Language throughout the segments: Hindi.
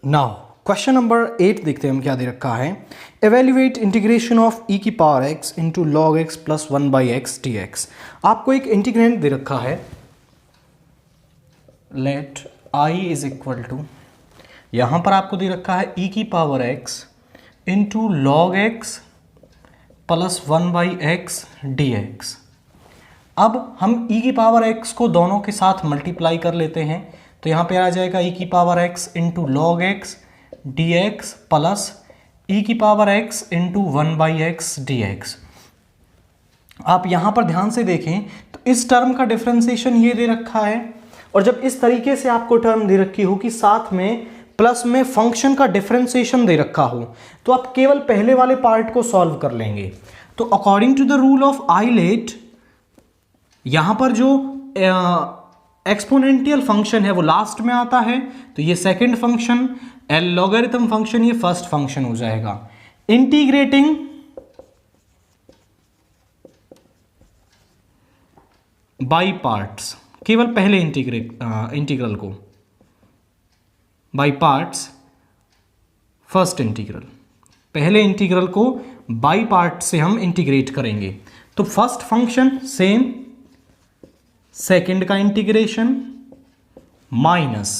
नाउ क्वेश्चन नंबर 8 देखते हैं हम क्या दे रखा है। एवेल्युएट इंटीग्रेशन ऑफ ई की power x into log x plus 1/x dx। आपको एक इंटीग्रेंड दे रखा है, let I is equal to, यहां पर आपको दे रखा है ई की power x into log x plus 1/x dx। अब हम e की पावर x को दोनों के साथ मल्टीप्लाई कर लेते हैं, तो यहाँ पे आ जाएगा e की power x into log x D x plus e की power x into 1/x dx। आप यहाँ पर ध्यान से देखें तो इस टर्म का डिफरेंशिएशन ये दे रखा है, और जब इस तरीके से आपको टर्म दे रखी हो कि साथ में प्लस में फंक्शन का डिफरेंशिएशन दे रखा हो, तो आप केवल पहले वाले पार्ट को सॉल्व कर लेंगे। तो according to the rule of ILATE, यहां पर जो एक्सपोनेंशियल फंक्शन है वो लास्ट में आता है, तो ये second function, L logarithm function ये फर्स्ट फंक्शन हो जाएगा। इंटीग्रेटिंग बाय पार्ट्स, केवल पहले इंटीग्रल को बाय पार्ट्स, फर्स्ट इंटीग्रल, पहले इंटीग्रल को बाय पार्ट से हम इंटीग्रेट करेंगे। तो फर्स्ट फंक्शन सेम, सेकंड का इंटीग्रेशन माइनस,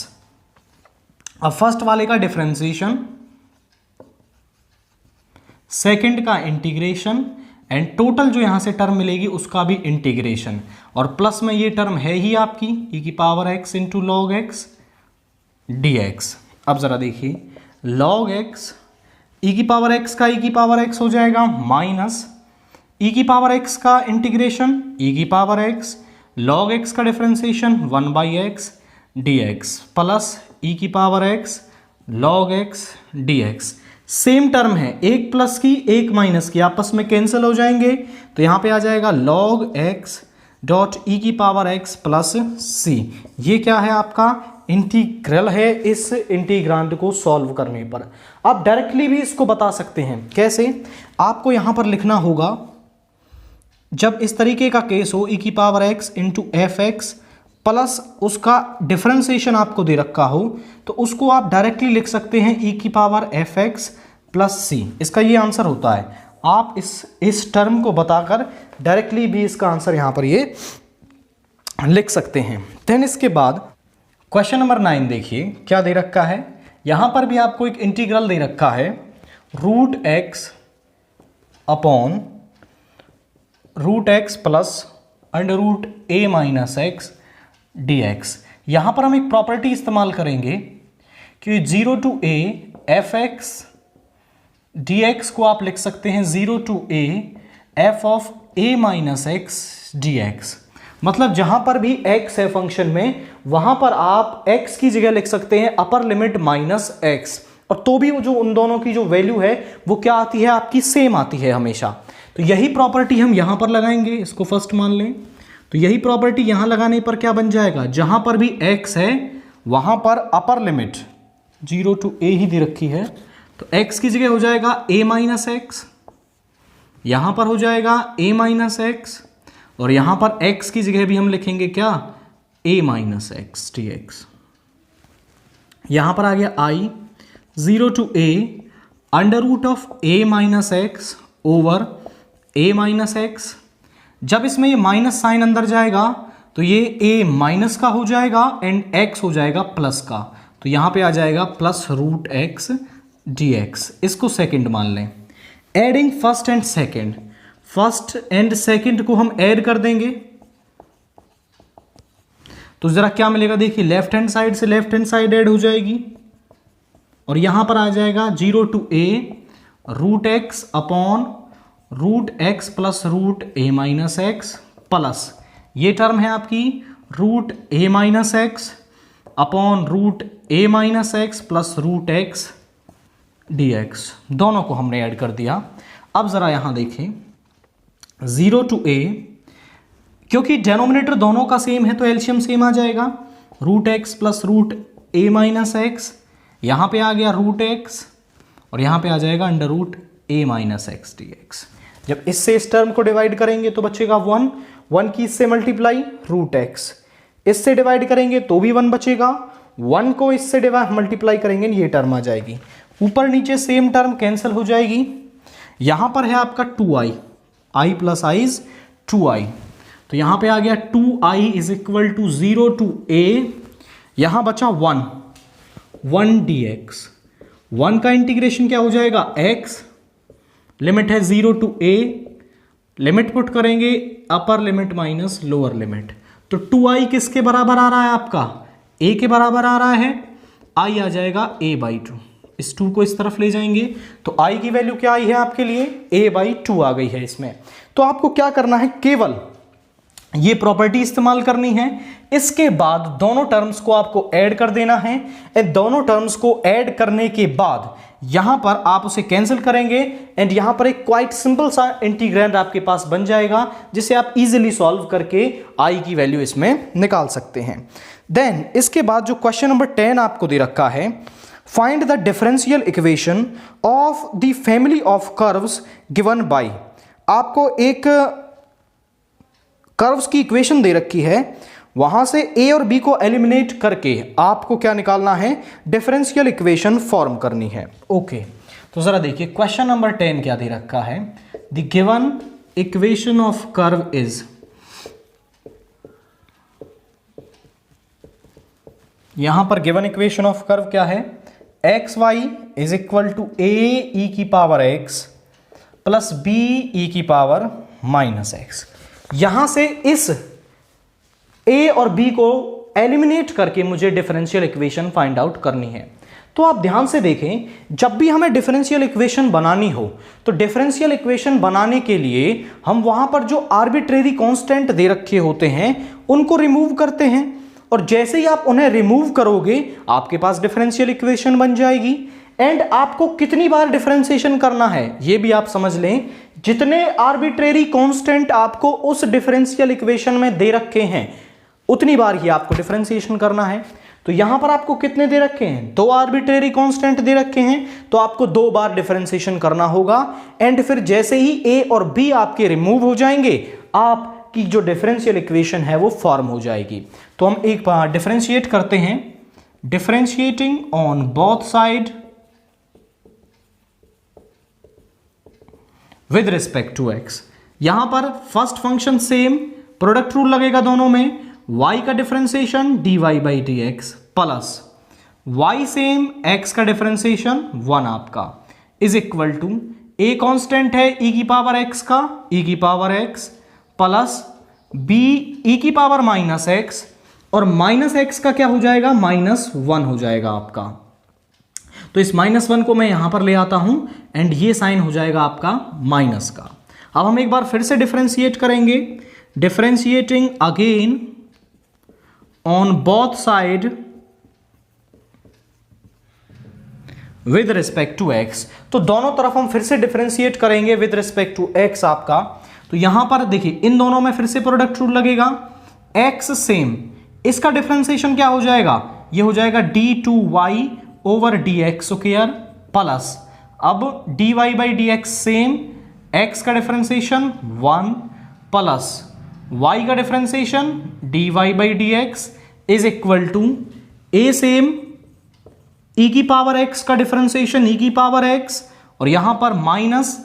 अब फर्स्ट वाले का डिफरेंशिएशन, सेकंड का इंटीग्रेशन, एंड टोटल जो यहां से टर्म मिलेगी उसका भी इंटीग्रेशन, और प्लस में ये टर्म है ही आपकी e की power x into log x dx। अब जरा देखिए, लॉग x e की पावर x का e की पावर x हो जाएगा माइनस e की पावर x का इंटीग्रेशन e की पावर x, log x का differentiation 1/x dx plus e की power x log x dx। Same term है, एक प्लस की एक माइनस की आपस में कैंसिल हो जाएंगे, तो यहां पे आ जाएगा log x डॉट e की पावर x प्लस c। ये क्या है, आपका इंटीग्रल है इस इंटीग्रांड को सॉल्व करने पर। आप डायरेक्टली भी इसको बता सकते हैं, कैसे, आपको यहां पर लिखना होगा, जब इस तरीके का केस हो e की power x into F x plus उसका डिफरेंशिएशन आपको दे रखा हो, तो उसको आप डायरेक्टली लिख सकते हैं e की पावर एफ एक्स प्लस सी। इसका ये आंसर होता है। आप इस टर्म को बताकर डायरेक्टली भी इसका आंसर यहां पर ये लिख सकते हैं। देन इसके बाद क्वेश्चन नंबर 9 देखिए क्या दे रखा है। यहां पर भी आपको एक इंटीग्रल दे रखा है, root x upon root x plus under root a minus x dx। यहां पर हम एक प्रॉपर्टी इस्तेमाल करेंगे कि 0 to a f x dx को आप लिख सकते हैं 0 to a f of a minus x dx। मतलब जहां पर भी x है फंक्शन में, वहां पर आप x की जगह लिख सकते हैं अपर लिमिट माइनस x, और तो भी जो उन दोनों की जो वैल्यू है वो क्या आती है, आपकी सेम आती है हमेशा। तो यही प्रॉपर्टी हम यहां पर लगाएंगे, इसको फर्स्ट मान लें। तो यही प्रॉपर्टी यहां लगाने पर क्या बन जाएगा, जहां पर भी x है वहां पर अपर लिमिट 0 टू a ही दे रखी है, तो x की जगह हो जाएगा a माइनस एक्स, यहां पर हो जाएगा a माइनस एक्स, और यहां पर x की जगह भी हम लिखेंगे क्या, a माइनस एक्स dx। यहां पर आ गया i 0 to a under root of a minus x over a minus x. जब इसमें ये माइनस साइन अंदर जाएगा तो ये a माइनस का हो जाएगा एंड x हो जाएगा प्लस का, तो यहां पे आ जाएगा प्लस रूट एक्स dx। इसको सेकंड मान लें। Adding first and second, first and second को हम ऐड कर देंगे, तो जरा क्या मिलेगा देखिए, लेफ्ट हैंड साइड से लेफ्ट हैंड साइड ऐड हो जाएगी, और यहां पर आ जाएगा 0 to a root x upon root x plus root a minus x plus ये टर्म है आपकी root a minus x upon root a minus x plus root x dx। दोनों को हमने ऐड कर दिया। अब जरा यहां देखें 0 टू a, क्योंकि डेनोमिनेटर दोनों का सेम है तो एलसीएम सेम आ जाएगा, root x plus root a minus x, यहां पे आ गया रूट एक्स, और यहां पे आ जाएगा under root a minus x dx। जब इससे इस टर्म को डिवाइड करेंगे तो बचेगा 1 की इससे मल्टीप्लाई रूट एक्स, इससे डिवाइड करेंगे तो भी 1 बचेगा, 1 को इससे मल्टीप्लाई करेंगे, ये टर्म आ जाएगी, ऊपर नीचे सेम टर्म कैंसिल हो जाएगी। यहां पर है आपका 2i, i plus i is 2i, तो यहां पे आ गया 2i is equal to 0 to a, यहां बचा 1 dx, 1 का इंटीग्रेशन क्या हो जाएगा x, लिमिट है 0 टू a, लिमिट पुट करेंगे upper limit minus lower limit, तो 2i किसके बराबर आ रहा है आपका, a के बराबर आ रहा है, i आ जाएगा a/2, इस 2 को इस तरफ ले जाएंगे तो i की वैल्यू क्या आई है आपके लिए, a/2 आ गई है इसमें। तो आपको क्या करना है, केवल ये प्रॉपर्टी इस्तेमाल करनी है, इसके बाद दोनों टर्म्स को आपको ऐड कर देना है, दोनों टर्म्स को ऐड करने के बाद यहां पर आप उसे कैंसिल करेंगे एंड यहां पर एक क्वाइट सिंपल सा इंटीग्रैंड आपके पास बन जाएगा, जिसे आप इजीली सॉल्व करके i की वैल्यू इसमें निकाल सकते हैं। देन इसके बाद जो क्वेश्चन नंबर 10 आपको दे रखा है, find the differential equation of the family of curves given by, आपको एक कर्व्स की इक्वेशन दे रखी है, वहां से a और b को एलिमिनेट करके आपको क्या निकालना है, डिफरेंशियल इक्वेशन फॉर्म करनी है। ओके, तो जरा देखिए क्वेश्चन नंबर 10 क्या दे रखा है, the given equation of curve is, यहां पर गिवन इक्वेशन ऑफ कर्व क्या है, x y is equal to a e की power x plus b e की पावर माइनस x। यहां से इस a और b को एलिमिनेट करके मुझे डिफरेंशियल इक्वेशन फाइंड आउट करनी है। तो आप ध्यान से देखें, जब भी हमें डिफरेंशियल इक्वेशन बनानी हो तो डिफरेंशियल इक्वेशन बनाने के लिए हम वहां पर जो आर्बिट्रेरी कांस्टेंट दे रखे होते हैं उनको रिमूव करते हैं, और जैसे ही आप उन्हें रिमूव करोगे आपके पास डिफरेंशियल इक्वेशन बन जाएगी। एंड आपको कितनी बार डिफरेंशिएशन करना है ये भी आप समझ लें, जितने आर्बिट्रेरी कांस्टेंट आपको उस डिफरेंशियल इक्वेशन में दे रखे हैं उतनी बार ही आपको डिफरेंशिएशन करना है। तो यहां पर आपको कितने दे रखे हैं, 2 आर्बिट्रेरी कांस्टेंट दे रखे हैं, तो आपको 2 बार डिफरेंशिएशन करना होगा। एंड फिर जैसे ही a और b आपके रिमूव हो जाएंगे आपकी जो डिफरेंशियल इक्वेशन है वो फॉर्म हो जाएगी। तो हम एक बार डिफरेंशिएट करते हैं, differentiating on both side with respect to x। यहां पर first function same, product rule लगेगा दोनों में, y का differentiation dy by d x plus y same, x का डिफरेंशिएशन 1 आपका is equal to a constant है e की पावर x का, e की power x plus b e की पावर माइनस x, और माइनस x का क्या हो जाएगा, -1 हो जाएगा आपका। तो इस -1 को मैं यहां पर ले आता हूं एंड ये साइन हो जाएगा आपका माइनस का। अब हम एक बार फिर से डिफरेंशिएट करेंगे, differentiating again on both side with respect to x। तो दोनों तरफ हम फिर से डिफरेंशिएट करेंगे विद रिस्पेक्ट टू x आपका। तो यहां पर देखिए इन दोनों में फिर से प्रोडक्ट रूल लगेगा, x सेम, इसका डिफरेंशिएशन क्या हो जाएगा, ये हो जाएगा d2y over dx square plus, अब dy by d x same, x का डिफरेंशिएशन 1 प्लस y का differentiation dy by d x is equal to a same, e की पावर x का डिफरेंशिएशन e की पावर x, और यहां पर माइनस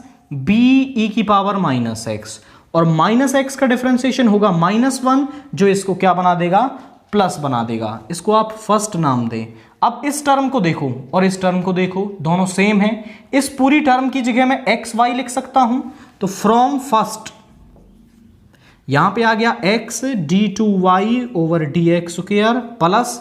b e की पावर माइनस x, और माइनस x का डिफरेंशिएशन होगा -1 जो इसको क्या बना देगा, प्लस बना देगा। इसको आप फर्स्ट नाम दें। अब इस टर्म को देखो और इस टर्म को देखो, दोनों सेम हैं, इस पूरी टर्म की जगह मैं एक्स वाई लिख सकता हूं। तो फ्रॉम फर्स्ट यहां पे आ गया x d2y over dx square plus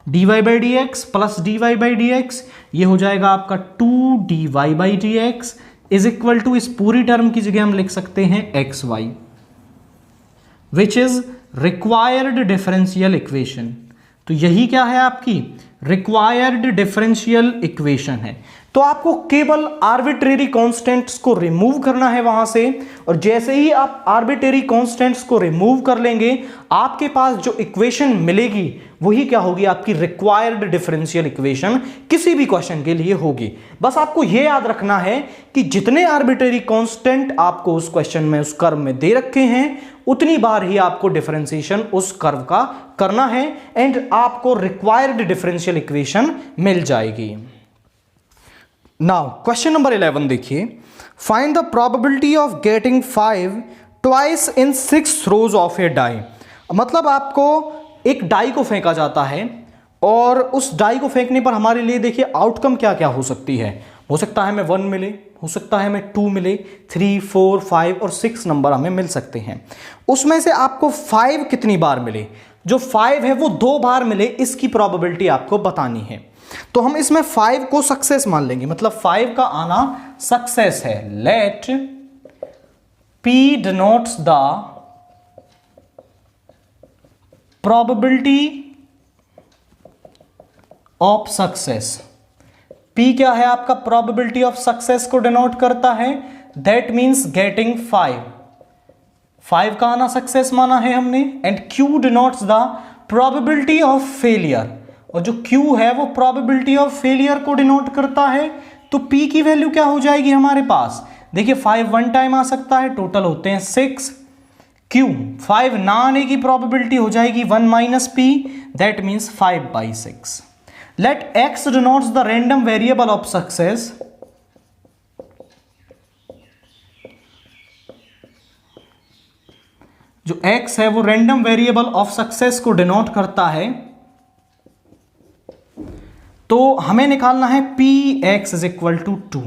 dy by d x plus dy by d x, ये हो जाएगा आपका 2dy by d x is equal to, इस पूरी टर्म की जगह हम लिख सकते हैं x y, which is required differential equation. तो यही क्या है आपकी रिक्वायर्ड डिफरेंशियल इक्वेशन है। तो आपको केवल आर्बिट्रेरी कांस्टेंट्स को रिमूव करना है वहां से, और जैसे ही आप आर्बिट्रेरी कांस्टेंट्स को रिमूव कर लेंगे आपके पास जो इक्वेशन मिलेगी वही क्या होगी, आपकी रिक्वायर्ड डिफरेंशियल इक्वेशन किसी भी क्वेश्चन के लिए होगी। बस आपको यह याद रखना है कि जितने आर्बिट्रेरी कांस्टेंट आपको उस क्वेश्चन में, उस कर्व में दे रखे हैं, उतनी बार ही आपको डिफरेंशिएशन उस कर्व का करना है एंड आपको रिक्वायर्ड डिफरेंशियल इक्वेशन मिल जाएगी। नाउ क्वेश्चन नंबर 11 देखिए, find the probability of getting 5 twice in 6 rolls of a die. मतलब आपको एक डाई को फेंका जाता है और उस डाई को फेंकने पर हमारे लिए देखिए आउटकम क्या क्या हो सकती है। हो सकता है हमें 1 मिले, हो सकता है हमें 2 मिले, 3, 4, 5 और 6 नंबर हमें मिल सकते हैं। उसमें से आपको 5 कितनी बार मिले, जो 5 है वो 2 बार मिले, इसकी प्रोबेबिलिटी आपको बतानी है। तो हम इसमें 5 को सक्सेस मान लेंगे, मतलब 5 का आना सक्सेस है। Let P denotes the probability of success। P क्या है आपका, probability of success को डिनोट करता है। That means getting 5 का आना सक्सेस माना है हमने। And Q denotes the probability of failure, और जो Q है वो probability of failure को डिनोट करता है। तो P की वैल्यू क्या हो जाएगी हमारे पास, देखिए 5 1 टाइम आ सकता है, टोटल होते हैं 6। Q 5 ना आने की प्रोबेबिलिटी हो जाएगी 1 minus P, that means 5/6। Let X denotes the random variable of success. जो X है वो रैंडम वेरिएबल ऑफ सक्सेस को डिनोट करता है। तो हमें निकालना है Px इज इक्वल टू 2।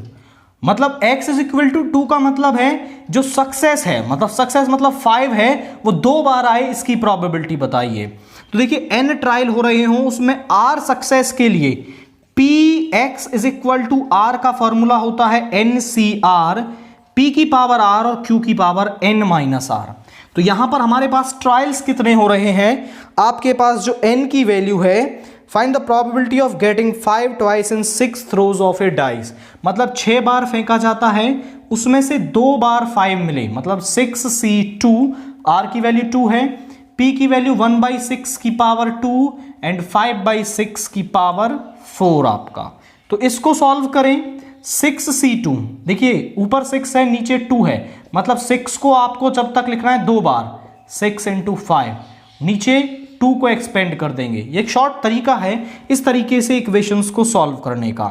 मतलब x इज इक्वल टू 2 का मतलब है जो सक्सेस है, मतलब सक्सेस मतलब 5 है, वो 2 बार आए, इसकी प्रोबेबिलिटी बताइए। तो देखिए n ट्रायल हो रहे हो, उसमें r सक्सेस के लिए Px is equal to r का फॉर्मूला होता है NCR, P की पावर r और Q की पावर n माइनस r। तो यहां पर हमारे पास ट्रायल्स कितने हो रहे हैं, आपके पास जो n की वैल्यू है, find the probability of getting 5 twice in 6 throws of A dice. मतलब 6 बार फेंका जाता है, उसमें से 2 बार 5 मिले, मतलब 6C2, R की वैल्यू 2 है, P की वैल्यू 1/6 की पावर 2 एंड 5/6 की पावर 4 आपका। तो इसको सॉल्व करें। 6C2, देखिए ऊपर 6 है नीचे 2 है, मतलब 6 को आपको जब तक लिखना है 2 बार, 6 × 5, नीचे 2 को एक्सपेंड कर देंगे। ये एक शॉर्ट तरीका है इस तरीके से इक्वेशंस को सॉल्व करने का।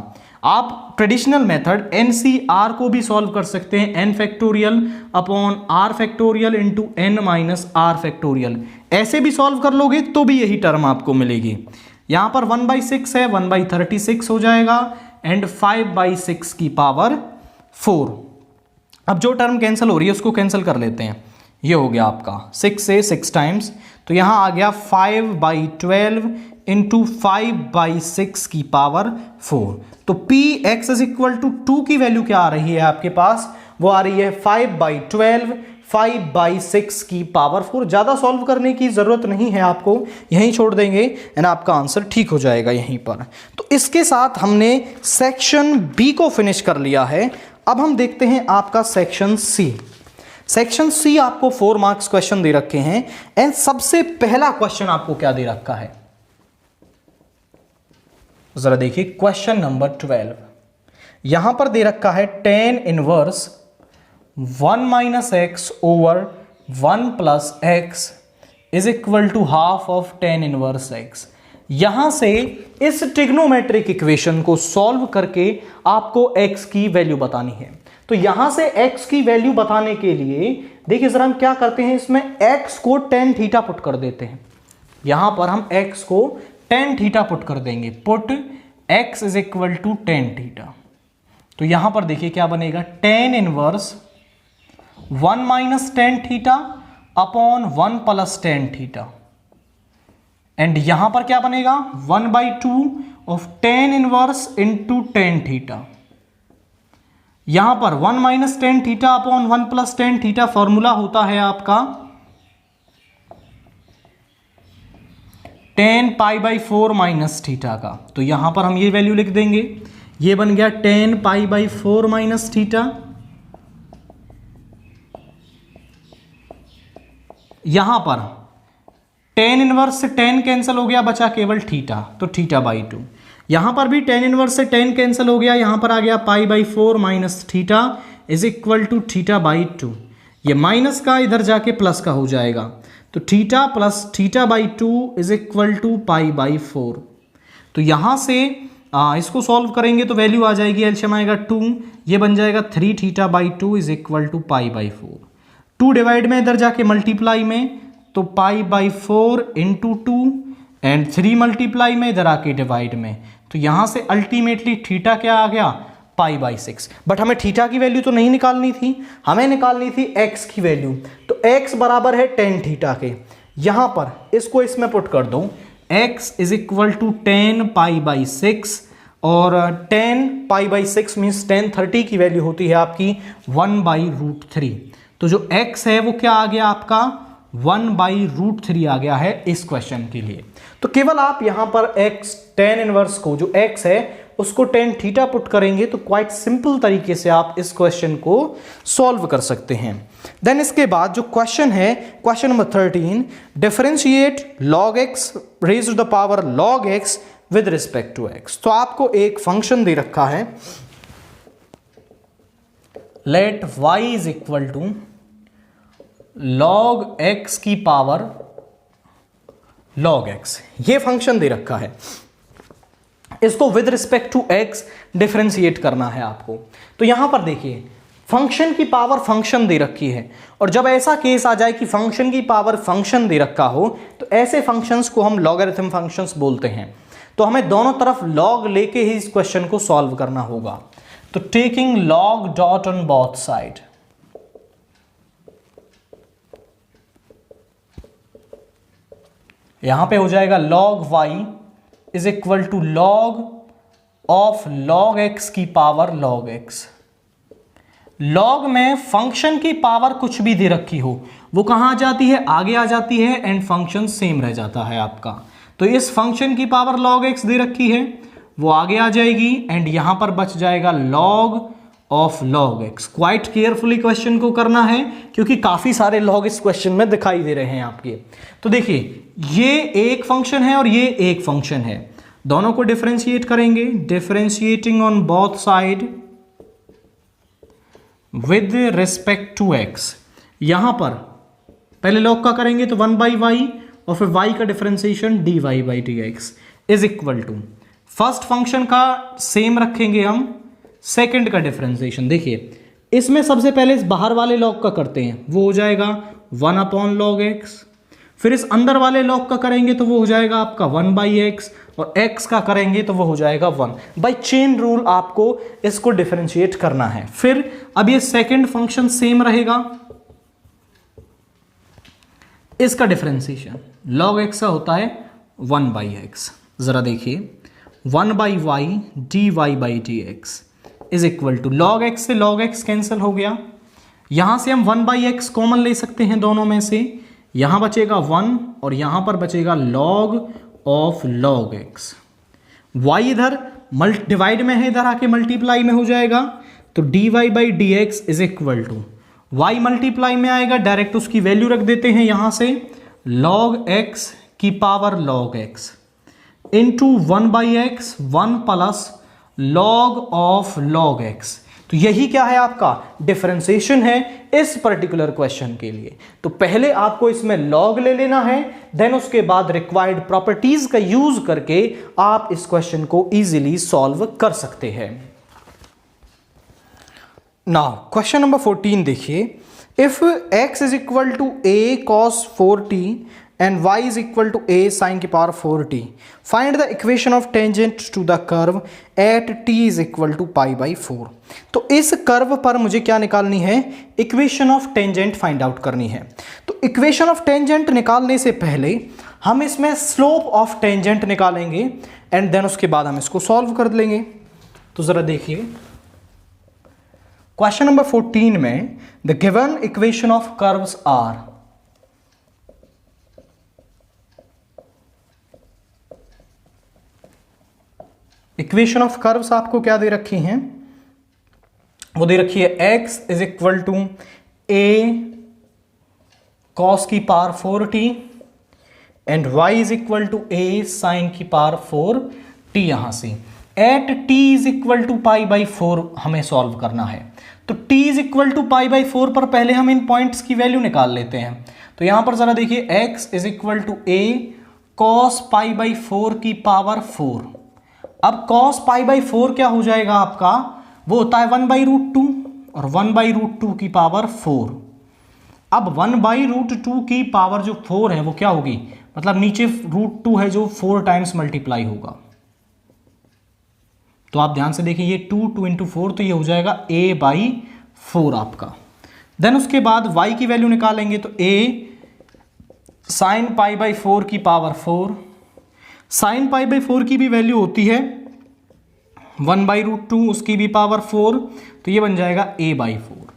आप ट्रेडिशनल मेथड NCR को भी सॉल्व कर सकते हैं, n factorial upon r factorial into n minus r factorial. ऐसे भी सॉल्व कर लोगे तो भी यही टर्म आपको मिलेगी। यहां पर 1/6 है, 1/36 हो जाएगा एंड 5/6 की पावर 4। अब जो टर्म कैंसिल हो रही है उसको कैंसिल कर लेते हैं। ये हो गया आपका 6 से 6 टाइम्स, तो यहां आ गया 5/12 इंटू 5/6 की पावर 4। तो Px इज इक्वल टू 2 की वैल्यू क्या आ रही है आपके पास, वो आ रही है 5/12, 5/6 की पावर 4। ज्यादा सॉल्व करने की जरूरत नहीं है आपको, यहीं छोड़ देंगे एंड आपका आंसर ठीक हो जाएगा यहीं पर। तो इसके साथ हमने सेक्शन बी को फिनिश कर लिया है। अब हम देखते हैं आपका सेक्शन सी। सेक्शन सी आपको 4 मार्क्स क्वेश्चन दे रखे हैं एंड सबसे पहला क्वेश्चन आपको क्या दे रखा है, जरा देखिए क्वेश्चन नंबर 12। यहां पर दे रखा है tan inverse 1 - x over 1 + x is equal to half of tan inverse x। यहां से इस ट्रिग्नोमेट्रिक इक्वेशन को सॉल्व करके आपको x की वैल्यू बतानी है। तो यहां से x की वैल्यू बताने के लिए देखिए जरा हम क्या करते हैं, इसमें x को tan थीटा पुट कर देते हैं। यहां पर हम x को tan थीटा पुट कर देंगे, put x is equal to tan theta. तो यहां पर देखिए क्या बनेगा, tan inverse 1 - tan theta upon 1 + tan theta. And यहां पर क्या बनेगा 1/2 of tan inverse into tan theta. यहां पर 1 - tan theta upon 1 + tan theta formula होता है आपका tan π/4 - थीटा का। तो यहां पर हम ये वैल्यू लिख देंगे, ये बन गया tan π/4 - थीटा। यहां पर टेन इनवर्स से टेन कैंसिल हो गया, बचा केवल थीटा, तो थीटा बाई 2। यहां पर भी टेन इनवर्स से टेन कैंसिल हो गया, यहां पर आ गया pi by 4 minus theta is equal to theta by 2। ये माइनस का इधर जाके प्लस का हो जाएगा, तो theta plus theta by 2 is equal to pi by 4। तो यहां से इसको सॉल्व करेंगे तो वैल्यू आ जाएगी, एलसीएम आएगा 2, ये बन जाएगा 3 theta by 2 is equal to pi by 4। 2 divide में इधर जाके मल्टीप्लाई में, तो pi by 4 into 2 and 3 multiply में इधर आके डिवाइड में, तो यहां से अल्टीमेटली थीटा क्या आ गया, पाई बाई 6। बट हमें थीटा की वैल्यू तो नहीं निकालनी थी, हमें निकालनी थी एक्स की वैल्यू। तो एक्स बराबर है 10 थीटा के, यहां पर इसको इसमें पुट कर दो, x is equal to 10 pi by 6, और 10 पाई बाई 6 मीन्स 10/30 की वैल्यू होती है आपकी 1/√3। तो जो x है वो क्या आ गया आपका 1/√3 आ गया है इस क्वेश्चन के लिए। तो केवल आप यहां पर x tan इनवर्स को, जो x है उसको tan थीटा पुट करेंगे तो क्वाइट सिंपल तरीके से आप इस क्वेश्चन को सॉल्व कर सकते हैं। देन इसके बाद जो क्वेश्चन है, question number 13, differentiate log x raise to the power log x with respect to x। तो आपको एक फंक्शन दे रखा है, let y is equal to log x की पावर log x, ये फंक्शन दे रखा है, इसको with respect to x differentiate करना है आपको। तो यहां पर देखिए फंक्शन की पावर फंक्शन दे रखी है, और जब ऐसा केस आ जाए कि फंक्शन की पावर फंक्शन दे रखा हो तो ऐसे फंक्शंस को हम लॉगरिथम फंक्शंस बोलते हैं। तो हमें दोनों तरफ log लेके ही इस क्वेश्चन को सॉल्व करना होगा। तो taking log dot on both side, यहां पे हो जाएगा log y is equal to log of log x की पावर log x। log में फंक्शन की पावर कुछ भी दे रखी हो वो कहां आ जाती है, आगे आ जाती है, एंड फंक्शन सेम रह जाता है आपका। तो इस फंक्शन की पावर log x दे रखी है, वो आगे आ जाएगी, एंड यहां पर बच जाएगा log of log x। Quite carefully question को करना है क्योंकि काफी सारे log इस क्वेश्चन में दिखाई दे रहे हैं आपके। तो देखिए ये एक फंक्शन है और ये एक फंक्शन है, दोनों को डिफरेंशिएट करेंगे, differentiating on both side with respect to x। यहां पर पहले log का करेंगे तो 1/y और फिर y का differentiation dy/dx is equal to, first function का सेम रखेंगे हम, सेकंड का डिफरेंशिएशन। देखिए इसमें सबसे पहले इस बाहर वाले log का करते हैं, वो हो जाएगा 1/log x, फिर इस अंदर वाले log का करेंगे तो वो हो जाएगा आपका 1/x, और x का करेंगे तो वो हो जाएगा 1। बाय चेन रूल आपको इसको डिफरेंशिएट करना है। फिर अब ये सेकंड फंक्शन सेम रहेगा, इसका डिफरेंशिएशन log x का होता है 1/x। जरा देखिए 1/y dy/dx is equal to, log x से log x कैंसिल हो गया, यहां से हम 1/x कॉमन ले सकते हैं दोनों में से, यहां बचेगा 1 और यहां पर बचेगा log of log x। y इधर डिवाइड में है, इधर आके मल्टीप्लाई में हो जाएगा, तो dy/dx is equal to, y multiply में आएगा, डायरेक्ट उसकी वैल्यू रख देते हैं यहां से, log x की power log x into 1/x, 1 plus log of log x। तो यही क्या है आपका डिफरेंशिएशन है इस पर्टिकुलर क्वेश्चन के लिए। तो पहले आपको इसमें log ले लेना है, देन उसके बाद रिक्वायर्ड प्रॉपर्टीज का यूज करके आप इस क्वेश्चन को इजीली सॉल्व कर सकते हैं। नाउ क्वेश्चन नंबर 14 देखिए, if x is equal to a cos 4t and y is equal to a sin की power 4t, find the equation of tangent to the curve at t is equal to pi/4। तो इस कर्व पर मुझे क्या निकालनी है, equation of tangent find out करनी है। तो इक्वेशन ऑफ टेंजेंट निकालने से पहले हम इसमें स्लोप ऑफ टेंजेंट निकालेंगे, एंड देन उसके बाद हम इसको सॉल्व कर लेंगे। तो जरा देखिए क्वेश्चन नंबर 14 में the given equation of curves are, equation of curves आपको क्या दे रखी हैं, वो दे रखी है x is equal to a cos की power 4t and y is equal to a sine की पावर 4t। यहां से at t is equal to pi by 4 हमें सॉल्व करना है। तो t is equal to pi by 4 पर पहले हम इन पॉइंट्स की वैल्यू निकाल लेते हैं। तो यहां पर जरा देखिए x is equal to a cos pi by 4 की पावर 4। अब cos पाई बाई 4 क्या हो जाएगा आपका, वो होता है 1/√2 और 1/√2 की पावर 4। अब 1/√2 की पावर जो 4 है वो क्या होगी, मतलब नीचे √2 है जो 4 टाइम्स मल्टीप्लाई होगा। तो आप ध्यान से देखिए ये 2 इंटू 4, तो ये हो जाएगा a/4 आपका। देन उसके बाद y की वैल्यू निकालेंगे तो a साइन पाई बाई 4 की पावर 4। साइन पाई बाई 4 की भी वैल्यू होती है 1/√2, उसकी भी पावर 4, तो ये बन जाएगा a/4।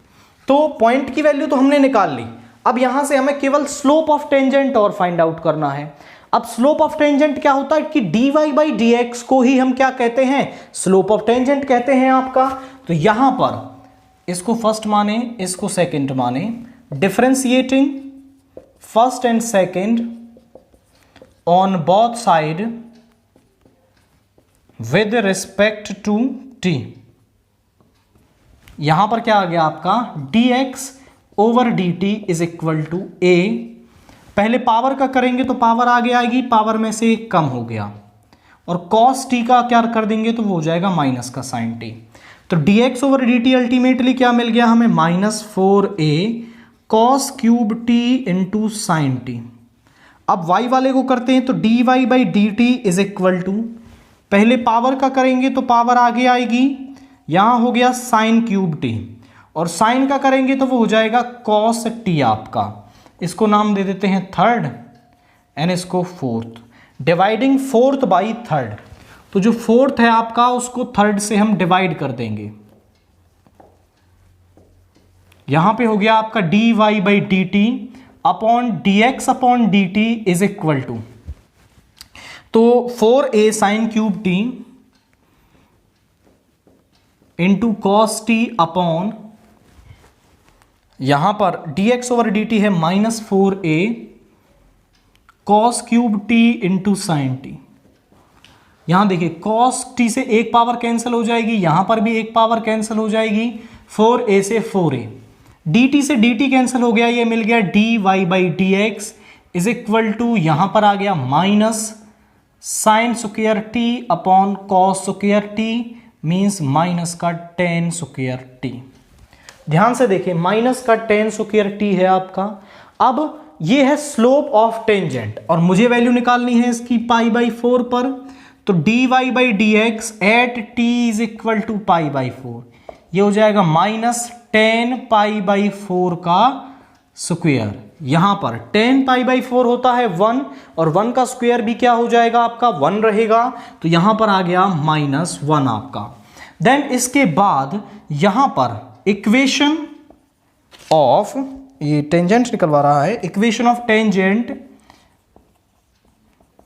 तो पॉइंट की वैल्यू तो हमने निकाल ली। अब यहां से हमें केवल स्लोप ऑफ टेंजेंट और फाइंड आउट करना है। अब स्लोप ऑफ टेंजेंट क्या होता है कि dy/dx को ही हम क्या कहते हैं, स्लोप ऑफ टेंजेंट कहते हैं आपका। तो यहां पर इसको फर्स्ट माने, इसको सेकंड माने, differentiating first and second on both side with respect to t। यहां पर क्या आ गया आपका dx/dt is equal to a। पहले पावर का करेंगे तो पावर आगे आएगी, पावर में से कम हो गया, और cos t का क्या कर देंगे तो वो हो जाएगा माइनस का sin t। तो dx/dt अल्टीमेटली क्या मिल गया हमें, -4a cos cube t into sine t। अब y वाले को करते हैं तो dy/dt इज इक्वल टू, पहले पावर का करेंगे तो पावर आगे आएगी, यहां हो गया साइन क्यूब t, और साइन का करेंगे तो वो हो जाएगा cos t आपका। इसको नाम दे देते हैं थर्ड एंड इसको fourth, dividing fourth by third. तो जो फोर्थ है आपका उसको थर्ड से हम डिवाइड कर देंगे। यहां पे हो गया आपका dy/dt upon dx/dt is equal to, तो 4a sine cube t into cos t upon, यहां पर dx/dt है -4a cos cube t into sine t। यहां देखिए cos t से एक पावर कैंसिल हो जाएगी, यहां पर भी एक पावर कैंसिल हो जाएगी, 4a से 4a, dt से dt कैंसिल हो गया, ये मिल गया dy/dx इज इक्वल टू, यहां पर आ गया minus sine square t upon cos square t, means minus का टेन स्क्वायर t। ध्यान से देखिए माइनस का टेन स्क्वायर t है आपका। अब ये है स्लोप ऑफ टेंजेंट और मुझे वैल्यू निकालनी है इसकी π/4 पर। तो dy/dx at t is equal to π/4, ये हो जाएगा -10 π/4 का स्क्वायर। यहां पर 10 π/4 होता है 1, और 1 का स्क्वायर भी क्या हो जाएगा आपका 1 रहेगा, तो यहां पर आ गया -1 आपका। देन इसके बाद यहां पर इक्वेशन ऑफ, ये टेंजेंट निकलवा रहा है, equation of tangent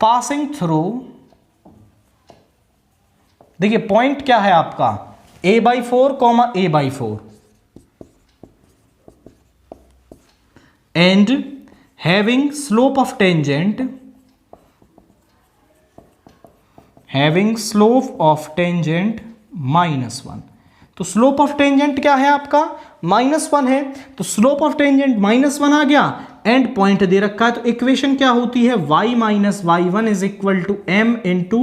passing through, देखिए पॉइंट क्या है आपका a/4, a/4 and having slope of tangent, -1। तो स्लोप ऑफ टेंजेंट क्या है आपका -1 है, तो स्लोप ऑफ टेंजेंट -1 आ गया, एंड पॉइंट दे रखा है, तो इक्वेशन क्या होती है y-y1 is equal to m into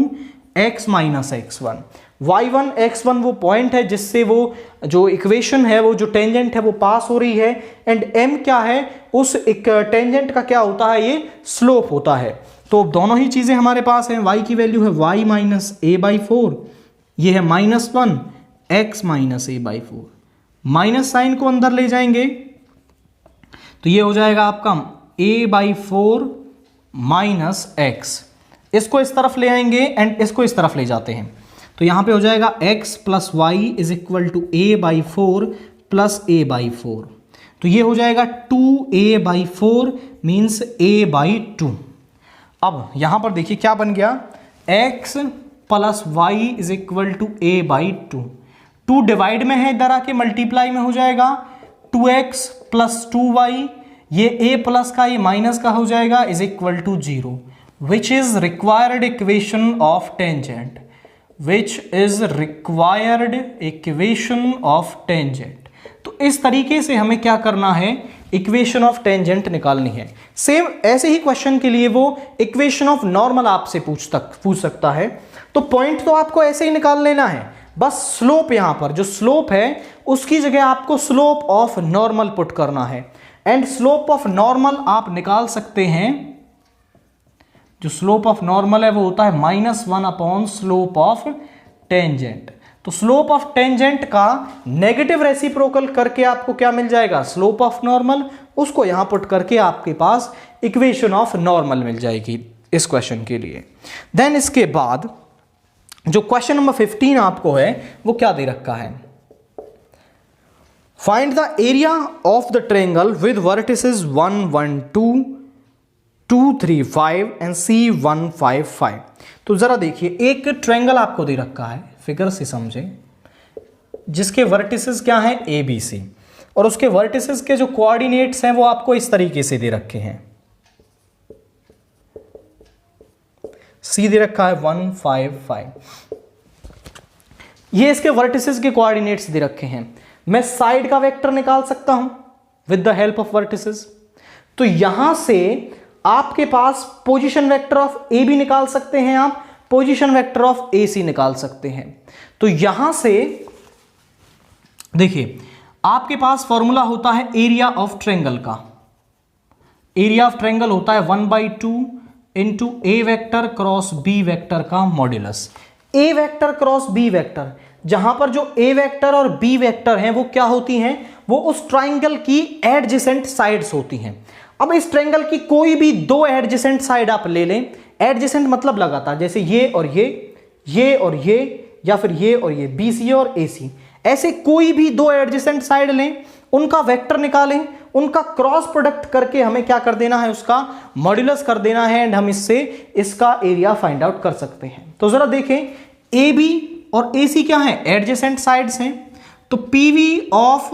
x-x1। y1 x1 वो पॉइंट है जिससे वो जो इक्वेशन है, वो जो टेंजेंट है वो पास हो रही है, एंड m क्या है, उस एक टेंजेंट का क्या होता है, ये स्लोप होता है। तो दोनों ही चीजें हमारे पास हैं, y की वैल्यू है y-a/4, ये है -1 x-a/4, माइनस साइन को अंदर ले जाएंगे तो ये हो जाएगा आपका a/4 -x, इसको इस तरफ ले आएंगे एंड इसको इस तरफ ले जाते हैं, तो यहां पे हो जाएगा x + y is equal to a/4 + a/4, तो ये हो जाएगा 2a/4 मीन्स a/2। अब यहां पर देखिए क्या बन गया, x + y is equal to a/2, 2 divide में है, इधर आके मल्टीप्लाई में हो जाएगा 2x + 2y ये a प्लस का ये माइनस का हो जाएगा is equal to 0, which is required equation of tangent, which is required equation of tangent. तो इस तरीके से हमें क्या करना है, इक्वेशन ऑफ टेंजेंट निकालनी है। सेम ऐसे ही क्वेश्चन के लिए वो इक्वेशन ऑफ नॉर्मल आपसे पूछ सकता है। तो पॉइंट तो आपको ऐसे ही निकाल लेना है, बस स्लोप यहां पर जो स्लोप है उसकी जगह आपको स्लोप ऑफ नॉर्मल पुट करना है। एंड स्लोप ऑफ नॉर्मल आप निकाल सकते हैं, जो स्लोप ऑफ नॉर्मल है वो होता है -1 अपॉन स्लोप ऑफ टेंजेंट। तो स्लोप ऑफ टेंजेंट का नेगेटिव रेसिप्रोकल करके आपको क्या मिल जाएगा, स्लोप ऑफ नॉर्मल, उसको यहां पुट करके आपके पास इक्वेशन ऑफ नॉर्मल मिल जाएगी इस क्वेश्चन के लिए। देन इसके बाद जो क्वेश्चन नंबर 15 आपको है वो क्या दे रखा है, find the area of the triangle with vertices 1 1 2 2 3 5 and C1 5 5। तो जरा देखिए, एक ट्रायंगल आपको दे रखा है, फिगर से समझे, जिसके वर्टिसेस क्या हैं A B C, और उसके वर्टिसेस के जो कोऑर्डिनेट्स हैं वो आपको इस तरीके से दे रखे हैं। C दे रखा है 1 5 5, ये इसके वर्टिसेस के कोऑर्डिनेट्स दे रखे हैं। मैं साइड का वेक्टर निकाल सकता हूं with the help of vertices. तो यहां से आपके पास position vector of A B निकाल सकते हैं, आप position vector of A C निकाल सकते हैं। तो यहां से देखिए, आपके पास फॉर्मूला होता है एरिया ऑफ ट्रायंगल का। एरिया ऑफ ट्रायंगल होता है 1/2 इंटू ए वेक्टर क्रॉस बी वेक्टर का मॉड्यूलस। ए वेक्टर क्रॉस बी वेक्टर, जहां पर जो ए वेक्टर और बी वेक्टर हैं वो क्या होती हैं, वो उस ट्रायंगल की एडजेसेंट साइड्स होती हैं। अब इस ट्रायंगल की कोई भी दो एडजेसेंट साइड आप ले लें, एडजेसेंट मतलब लगातार, जैसे ये और ये और ये, या फिर ये और ये, बी सी और ए सी, ऐसे कोई भी दो एडजेसेंट साइड लें, उनका वेक्टर निकालें, उनका क्रॉस प्रोडक्ट करके हमें क्या कर देना है, उसका मॉड्यूलस कर देना है, एंड हम इससे इसका एरिया फाइंड आउट कर सकते हैं। तो जरा देखें, ए बी और ए सी क्या है, एडजेसेंट साइड्स हैं। तो P V of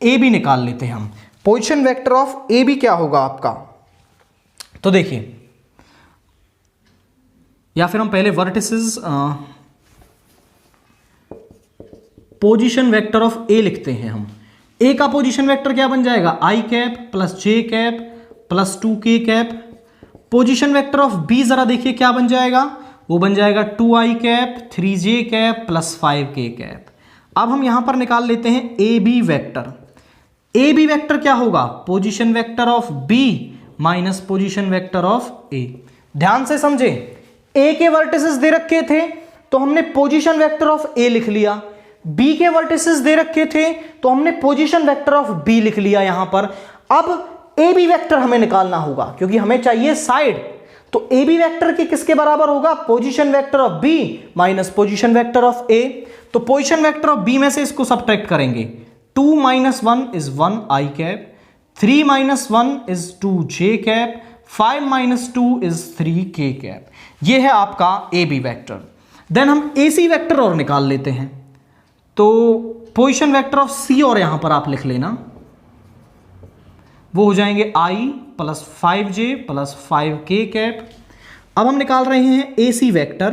A B निकाल लेते हैं हम। Position vector of A B क्या होगा आपका, तो देखिए, या फिर हम पहले vertices position vector of A लिखते हैं हम। ए का पोजीशन वेक्टर क्या बन जाएगा, I cap plus J cap plus 2k cap. Position vector of B जरा देखिए क्या बन जाएगा, वो बन जाएगा 2i cap 3j cap plus 5k cap. अब हम यहां पर निकाल लेते हैं A B vector. A B vector क्या होगा, position vector of B minus position vector of A. ध्यान से समझे, ए के वर्टिसेस दे रखे थे तो हमने पोजीशन वेक्टर ऑफ ए लिख लिया, बी के वर्टिसेस दे रखे थे तो हमने पोजीशन वेक्टर ऑफ बी लिख लिया यहां पर। अब ए बी वेक्टर हमें निकालना होगा क्योंकि हमें चाहिए साइड। तो ए बी वेक्टर के किसके बराबर होगा, position vector of B minus position vector of A. तो पोजीशन वेक्टर ऑफ बी में से इसको सबट्रैक्ट करेंगे, 2 - 1 is 1 I cap, 3 - 1 is 2j cap, 5 - 2 is 3k cap. ये है आपका ए बी वेक्टर। देन हम ए सी वेक्टर और निकाल लेते हैं। तो पोजीशन वेक्टर ऑफ सी और यहां पर आप लिख लेना, वो हो जाएंगे i plus 5j plus 5k cap. अब हम निकाल रहे हैं ए सी वेक्टर।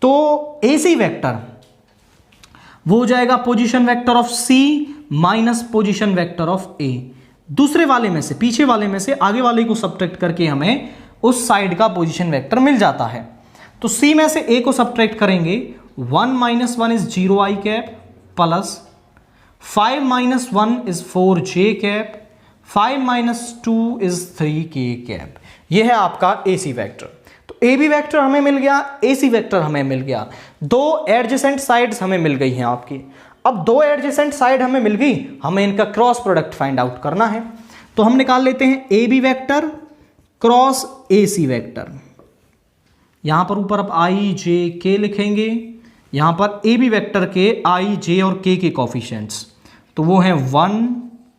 तो ए सी वेक्टर वो हो जाएगा position vector of C minus position vector of A. दूसरे वाले में से, पीछे वाले में से आगे वाले को सबट्रैक्ट करके हमें उस साइड का पोजीशन वेक्टर मिल जाता है। तो सी में से ए को सबट्रैक्ट करेंगे, 1 - 1 is 0i cap plus 5 - 1 is 4j cap, 5 - 2 is 3k cap. यह है आपका ए सी वेक्टर। तो ए बी वेक्टर हमें मिल गया, ए सी वेक्टर हमें मिल गया, दो एडजेसेंट साइड्स हमें मिल गई हैं आपकी। अब दो एडजेसेंट साइड हमें मिल गई, हमें इनका क्रॉस प्रोडक्ट फाइंड आउट करना है। तो हम निकाल लेते हैं A B vector cross A C vector. यहां पर ऊपर आप आई जे के लिखेंगे, यहां पर ए बी वेक्टर के आई जे और के कोफिशिएंट्स, तो वो है 1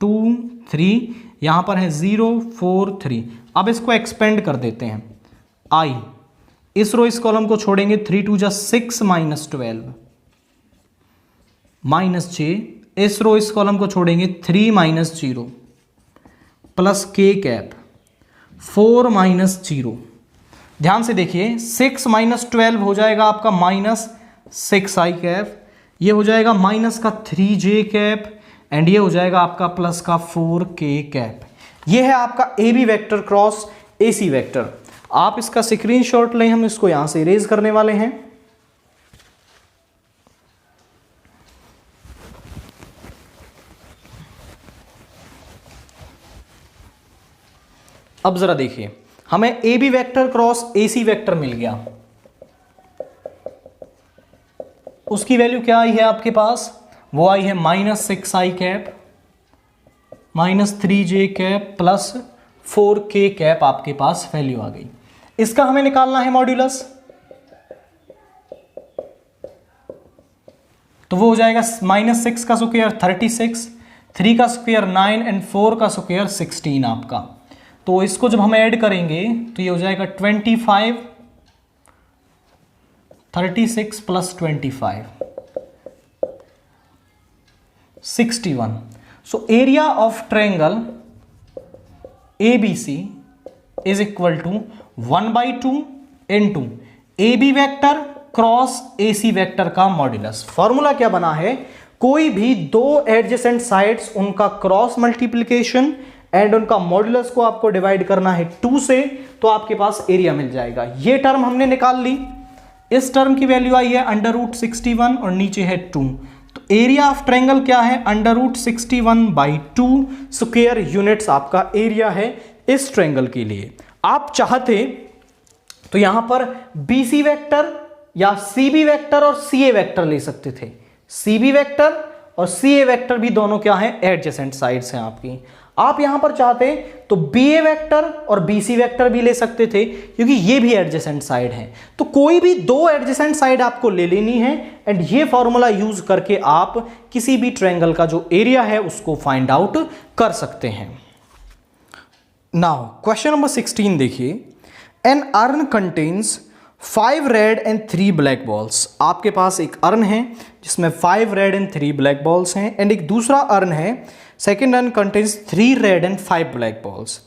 2 3, यहां पर है 0 4 3। अब इसको एक्सपेंड कर देते हैं, आई इस रो इस कॉलम को छोड़ेंगे, 3 2 जा 6 - 12 माइनस जे, इस रो इस कॉलम को छोड़ेंगे 3 - 0 प्लस के कैप 4 माइनस 0। ध्यान से देखिए 6 माइनस 12 हो जाएगा आपका माइनस 6i कैप, ये हो जाएगा माइनस का 3j कैप एंड ये हो जाएगा आपका प्लस का 4k कैप। ये है आपका A B vector cross A C vector. आप इसका स्क्रीनशॉट लें, हम इसको यहां से इरेज करने वाले हैं। अब जरा देखिए, हमें A B vector cross A C vector मिल गया। उसकी वैल्यू क्या आई है आपके पास? वो आई है minus 6i cap minus 3j cap plus 4k cap, आपके पास वैल्यू आ गई। इसका हमें निकालना है मॉड्यूलस, तो वो हो जाएगा माइनस 6 का स्क्वायर 36, 3 का स्क्वायर 9 एंड 4 का स्क्वायर 16 आपका। तो इसको जब हम ऐड करेंगे तो ये हो जाएगा 25, 36 plus 25 61। So area of triangle ABC is equal to 1/2 into A B vector cross A C vector का मॉड्यूलस। फॉर्मूला क्या बना है? कोई भी दो एडजेसेंट साइड्स, उनका क्रॉस मल्टीप्लीकेशन एंड उनका मॉड्यूलस को आपको डिवाइड करना है 2 से, तो आपके पास एरिया मिल जाएगा। ये टर्म हमने निकाल ली, इस टर्म की वैल्यू आई है √61 और नीचे है 2। तो एरिया ऑफ ट्रायंगल क्या है? √61/2 स्क्वायर यूनिट्स आपका एरिया है इस ट्रायंगल के लिए। आप चाहते तो यहां पर BC वेक्टर या CB वेक्टर और CA वेक्टर ले सकते थे। CB वेक्टर और CA वेक्टर भी दोनों क्या है? एडजेसेंट साइड्स हैं आपकी। आप यहां पर चाहते तो BA वेक्टर और BC वेक्टर भी ले सकते थे, क्योंकि ये भी एडजेसेंट साइड है। तो कोई भी दो एडजेसेंट साइड आपको ले लेनी है एंड ये फॉर्मूला यूज करके आप किसी भी ट्रायंगल का जो एरिया है उसको फाइंड आउट कर सकते हैं। नाउ क्वेश्चन नंबर 16 देखिए, an urn contains 5 red and 3 black balls. आपके पास एक अर्न है जिसमें 5 रेड एंड 3 ब्लैक बॉल्स हैं एंड एक दूसरा अर्न है, second urn contains 3 red and 5 black balls.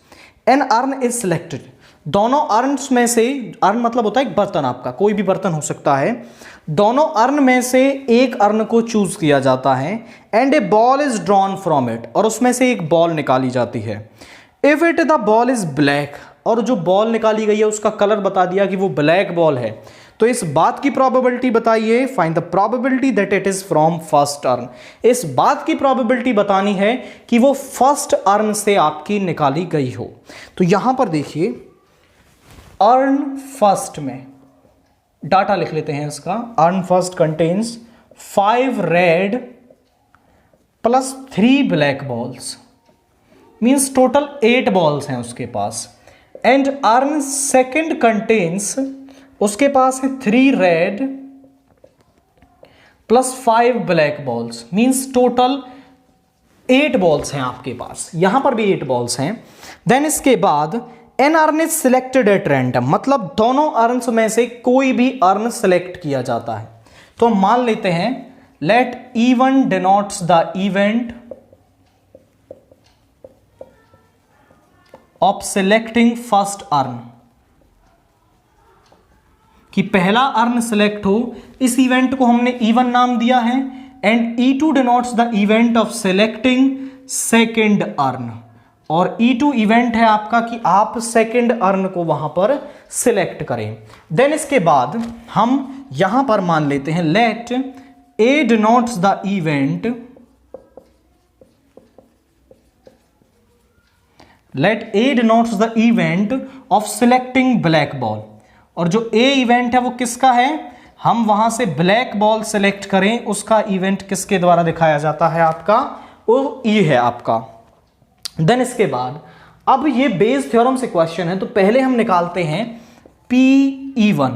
An urn is selected. दोनों अर्न्स में से, अर्न मतलब होता है एक बर्तन, आपका कोई भी बर्तन हो सकता है। दोनों अर्न में से एक अर्न को चूज किया जाता है and A ball is drawn from it, और उसमें से एक बॉल निकाली जाती है। If it the ball is black, और जो बॉल निकाली गई है उसका कलर बता दिया कि वो ब्लैक बॉल है, तो इस बात की प्रोबेबिलिटी बताइए, find the probability that it is from first earn. इस बात की प्रोबेबिलिटी बतानी है कि वो फर्स्ट अर्न से आपकी निकाली गई हो। तो यहां पर देखिए, अर्न फर्स्ट में डाटा लिख लेते हैं इसका। Earn first contains 5 red plus 3 black balls, means total 8 balls हैं उसके पास। एंड अर्न सेकेंड कंटेन्स, उसके पास है 3 red plus 5 black balls, means total 8 balls हैं आपके पास। यहां पर भी 8 बॉल्स हैं। देन इसके बाद an urn is selected at random, मतलब दोनों अर्न्स में से कोई भी अर्न सिलेक्ट किया जाता है। तो हम मान लेते हैं, let E1 denotes the event of selecting first urn, कि पहला अर्न सिलेक्ट हो, इस इवेंट को हमने E1 नाम दिया है। And E2 denotes the event of selecting second earn, और E2 इवेंट है आपका कि आप सेकेंड अर्न को वहां पर सिलेक्ट करें। देन इसके बाद हम यहां पर मान लेते हैं, let A denotes the event, let A denotes the event of selecting black ball, और जो A इवेंट है वो किसका है? हम वहां से ब्लैक बॉल सिलेक्ट करें, उसका इवेंट किसके द्वारा दिखाया जाता है आपका? वो E है आपका। देन इसके बाद अब ये बेस थ्योरम से क्वेश्चन है, तो पहले हम निकालते हैं PE1,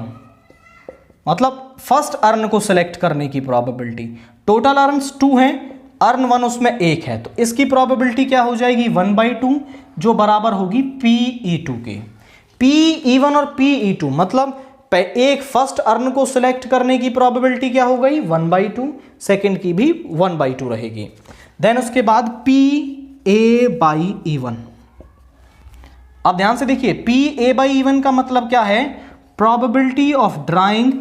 मतलब फर्स्ट अर्न को सिलेक्ट करने की प्रोबेबिलिटी। टोटल अर्न्स 2 हैं, अर्न 1 उसमें 1 है, तो इसकी प्रोबेबिलिटी क्या हो जाएगी? 1/2, जो बराबर होगी PE2 के। PE1 और PE2 मतलब एक फर्स्ट अर्न को सिलेक्ट करने की प्रोबेबिलिटी क्या हो गई? 1/2, सेकेंड की भी 1/2 रहेगी। देन उसके बाद PA/E1, अब ध्यान से देखिए, PA/E1 का मतलब क्या है, प्रोबेबिलिटी ऑफ ड्राइंग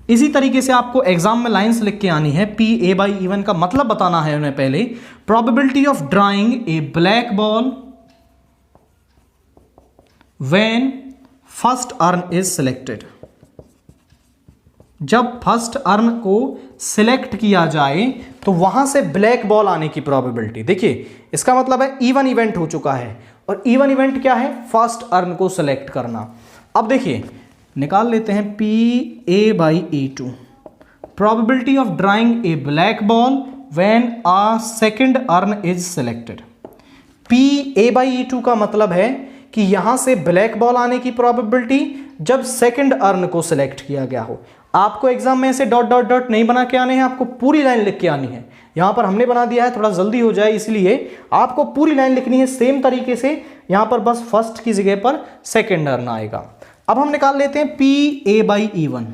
इसी तरीके से आपको एग्जाम में लाइंस लिख के आनी है। PA/E1 का मतलब बताना है उन्हें पहले, probability of drawing A black ball when first earn is selected. जब फर्स्ट अर्न को सिलेक्ट किया जाए तो वहां से ब्लैक बॉल आने की प्रोबेबिलिटी। देखिए इसका मतलब है इवन इवेंट हो चुका है, और इवन इवेंट क्या है, फर्स्ट अर्न को सिलेक्ट करना। अब देखिए निकाल लेते हैं PA/E2, probability of drawing A black ball when a second earn is selected. PA/E2 का मतलब है कि यहां से ब्लैक बॉल आने की प्रोबेबिलिटी जब सेकंड अर्न को सिलेक्ट किया गया हो। आपको एग्जाम में ऐसे डॉट डॉट डॉट नहीं बना के आने हैं, आपको पूरी लाइन लिख के आनी है। यहां पर हमने बना दिया है थोड़ा जल्दी हो जाए, इसलिए आपको पूरी लाइन लिखनी है सेम तरीके से। यहां पर बस फर्स्ट की जगह पर सेकंड अर्न आएगा। अब हम निकाल लेते हैं PA/E1।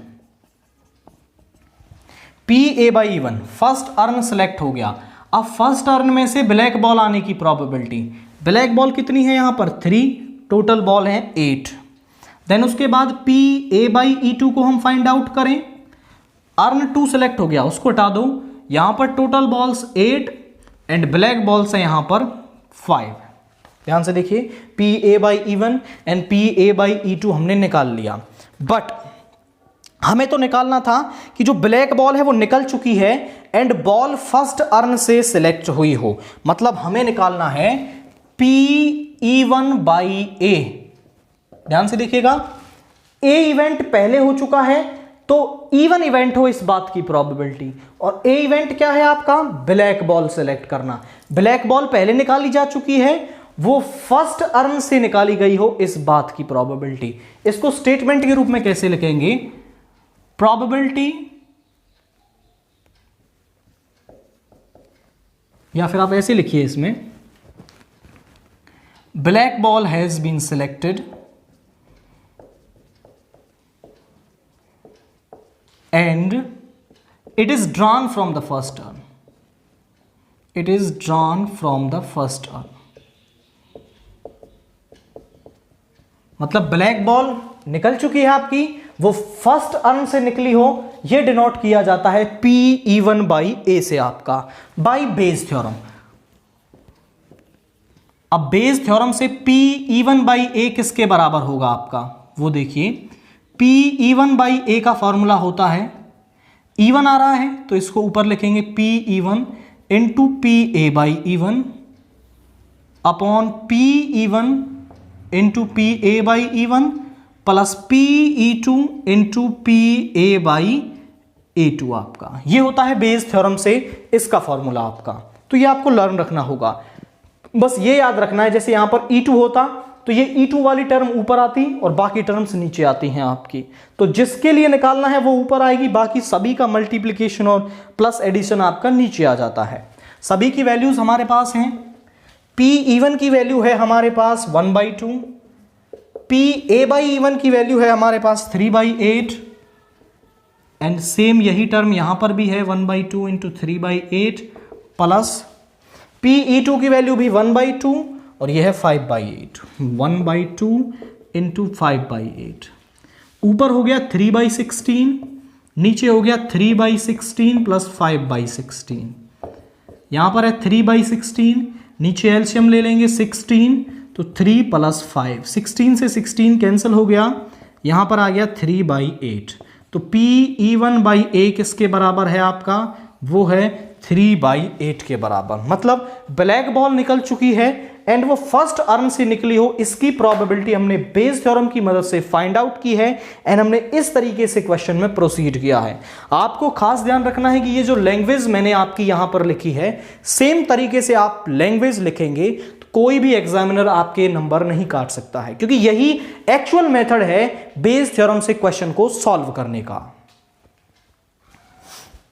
PA/E1 first earn select हो गया। अब फर्स्ट अर्न में से ब्लैक बॉल आने की प्रोबेबिलिटी, ब्लैक बॉल कितनी है यहां पर 3, टोटल बॉल है 8। देन उसके बाद PA/E2 को हम फाइंड आउट करें। अर्न 2 सेलेक्ट हो गया, उसको हटा दो। यहां पर total balls 8 and black balls है यहां पर 5। ध्यान से देखिए, PA/E1 एंड PA/E2 हमने निकाल लिया, बट हमें तो निकालना था कि जो ब्लैक बॉल है वो निकल चुकी है एंड बॉल फर्स्ट अर्न से सिलेक्ट हुई हो। मतलब हमें निकालना है PE1/A। ध्यान से देखिएगा, A इवेंट पहले हो चुका है तो इवन इवेंट हो इस बात की प्रोबेबिलिटी, और A इवेंट क्या है आपका, ब्लैक बॉल सिलेक्ट करना। ब्लैक बॉल पहले निकाली जा चुकी है, वो फर्स्ट अर्न से निकाली गई हो इस बात की प्रोबेबिलिटी। इसको स्टेटमेंट के रूप में कैसे लिखेंगे, प्रोबेबिलिटी, या फिर आप ऐसे लिखिए इसमें, black ball has been selected and it is drawn from the first urn. It is drawn from the first urn. मतलब ब्लैक बॉल निकल चुकी है आपकी, वो फर्स्ट अर्न से निकली हो, यह डिनोट किया जाता है PE1/A से आपका, बाय बेस थ्योरम। अब बेस थ्योरम से PE1/A किसके बराबर होगा आपका, वो देखिए। PE1/A का फॉर्मूला होता है, E1 आ रहा है तो इसको ऊपर लिखेंगे PE1 into PA/E1 upon PE1 into PA/E1 plus PE2 into PA/A2 आपका। ये होता है बेस थ्योरम से इसका फॉर्मूला आपका। तो ये आपको लर्न रखना होगा, बस ये याद रखना है। जैसे यहां पर E2 होता तो ये E2 वाली टर्म ऊपर आती और बाकी टर्म्स नीचे आती हैं आपकी। तो जिसके लिए निकालना है वो ऊपर आएगी, बाकी सभी का मल्टीप्लिकेशन और प्लस एडिशन आपका नीचे आ जाता है। सभी की वैल्यूज हमारे पास हैं। PE1 की वैल्यू है हमारे पास 1/2, PA/E1 की वैल्यू है हमारे पास 3/8 एंड सेम यही टर्म यहां पर भी है 1/2 इंटू 3/8 प्लस PE2 की वैल्यू भी 1/2 और यह है 5/8, 1/2 इंटू 5/8। ऊपर हो गया 3/16, नीचे हो गया 3/16 प्लस 5/16। यहां पर है 3/16, नीचे एलसीएम ले लेंगे 16, तो 3 प्लस 5, 16 से 16 कैंसिल हो गया, यहां पर आ गया 3/8। तो PE1/A किसके बराबर है आपका, वो है 3/8 के बराबर। मतलब ब्लैक बॉल निकल चुकी है एंड वो फर्स्ट अर्न से निकली हो, इसकी प्रोबेबिलिटी हमने बेस थ्योरम की मदद से फाइंड आउट की है एंड हमने इस तरीके से क्वेश्चन में प्रोसीड किया है। आपको खास ध्यान रखना है कि ये जो लैंग्वेज मैंने आपकी यहां पर लिखी है, सेम तरीके से आप लैंग्वेज लिखेंगे तो कोई भी एग्जामिनर आपके नंबर नहीं काट सकता है, क्योंकि यही एक्चुअल मेथड है बेस थ्योरम से क्वेश्चन को सॉल्व करने का।